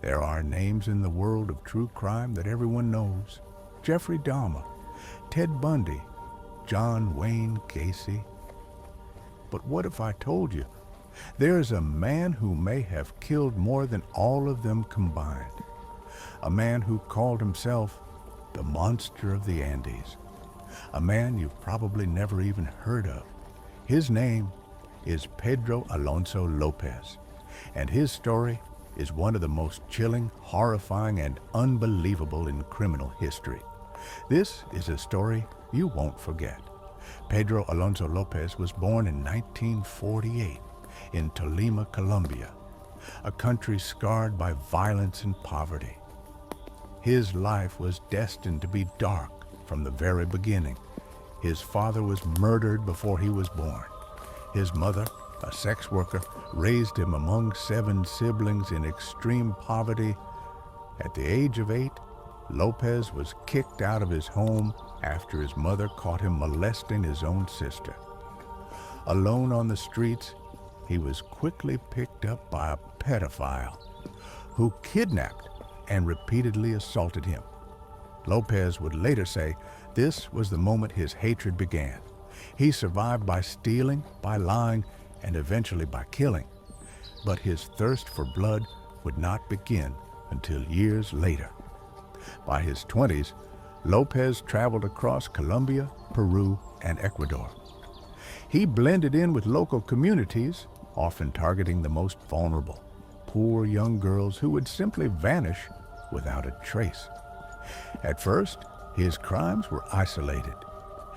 There are names in the world of true crime that everyone knows. Jeffrey Dahmer, Ted Bundy, John Wayne Gacy. But what if I told you there is a man who may have killed more than all of them combined? A man who called himself the Monster of the Andes. A man you've probably never even heard of. His name is Pedro Alonso López, and his story is one of the most chilling, horrifying, and unbelievable in criminal history. This is a story you won't forget. Pedro Alonso López was born in 1948 in Tolima, Colombia, a country scarred by violence and poverty. His life was destined to be dark from the very beginning. His father was murdered before he was born. His mother, a sex worker, raised him among 7 siblings in extreme poverty. At the age of 8, López was kicked out of his home after his mother caught him molesting his own sister. Alone on the streets, he was quickly picked up by a pedophile who kidnapped and repeatedly assaulted him. López would later say this was the moment his hatred began. He survived by stealing, by lying, and eventually by killing. But his thirst for blood would not begin until years later. By his 20s, López traveled across Colombia, Peru, and Ecuador. He blended in with local communities, often targeting the most vulnerable, poor young girls who would simply vanish without a trace. At first, his crimes were isolated.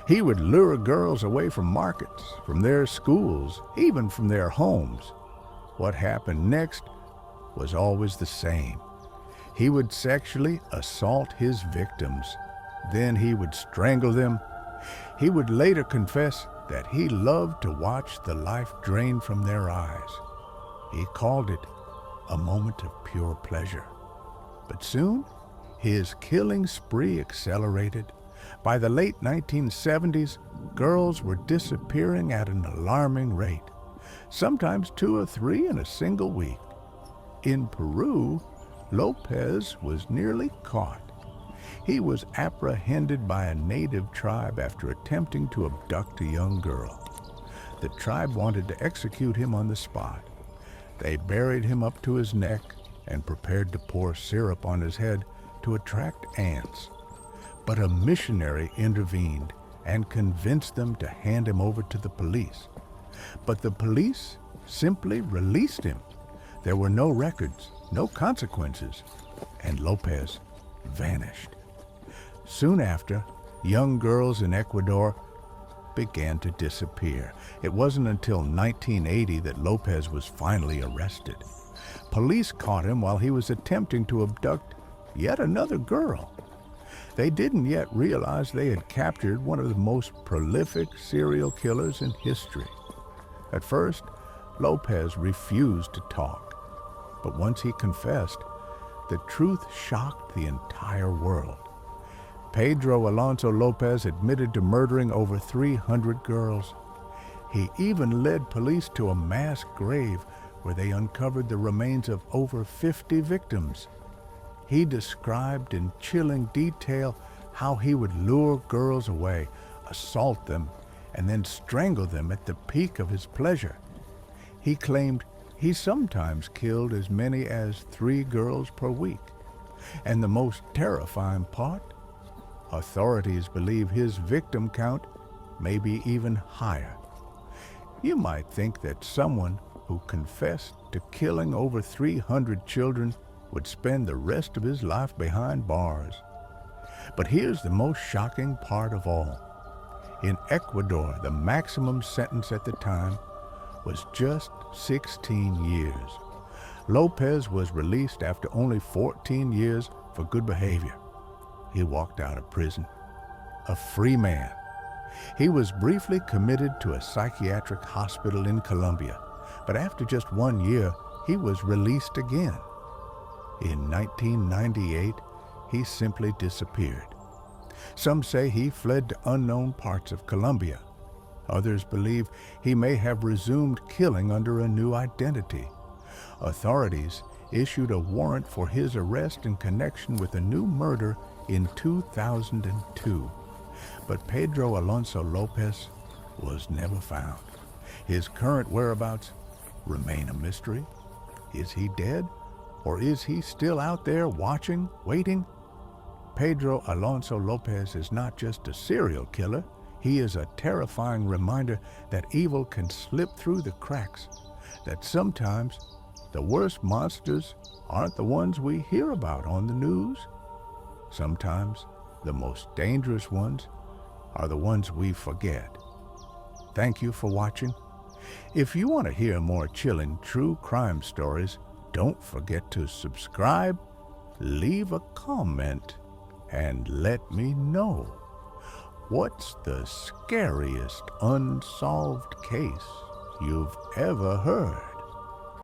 He would lure girls away from markets, from their schools, even from their homes. What happened next was always the same. He would sexually assault his victims. Then he would strangle them. He would later confess that he loved to watch the life drain from their eyes. He called it a moment of pure pleasure. But soon, his killing spree accelerated. By the late 1970s, girls were disappearing at an alarming rate, sometimes 2 or 3 in a single week. In Peru, López was nearly caught. He was apprehended by a native tribe after attempting to abduct a young girl. The tribe wanted to execute him on the spot. They buried him up to his neck and prepared to pour syrup on his head to attract ants. But a missionary intervened and convinced them to hand him over to the police. But the police simply released him. There were no records, no consequences, and López vanished. Soon after, young girls in Ecuador began to disappear. It wasn't until 1980 that López was finally arrested. Police caught him while he was attempting to abduct yet another girl. They didn't yet realize they had captured one of the most prolific serial killers in history. At first, López refused to talk. But once he confessed, the truth shocked the entire world. Pedro Alonso López admitted to murdering over 300 girls. He even led police to a mass grave where they uncovered the remains of over 50 victims. He described in chilling detail how he would lure girls away, assault them, and then strangle them at the peak of his pleasure. He claimed he sometimes killed as many as 3 girls per week. And the most terrifying part? Authorities believe his victim count may be even higher. You might think that someone who confessed to killing over 300 children would spend the rest of his life behind bars. But here's the most shocking part of all. In Ecuador, the maximum sentence at the time was just 16 years. López was released after only 14 years for good behavior. He walked out of prison, a free man. He was briefly committed to a psychiatric hospital in Colombia, but after just 1 year, he was released again. In 1998, he simply disappeared. Some say he fled to unknown parts of Colombia. Others believe he may have resumed killing under a new identity. Authorities issued a warrant for his arrest in connection with a new murder in 2002. But Pedro Alonso López was never found. His current whereabouts remain a mystery. Is he dead? Or is he still out there watching, waiting? Pedro Alonso López is not just a serial killer. He is a terrifying reminder that evil can slip through the cracks, that sometimes the worst monsters aren't the ones we hear about on the news. Sometimes the most dangerous ones are the ones we forget. Thank you for watching. If you want to hear more chilling true crime stories, don't forget to subscribe, leave a comment, and let me know. What's the scariest unsolved case you've ever heard?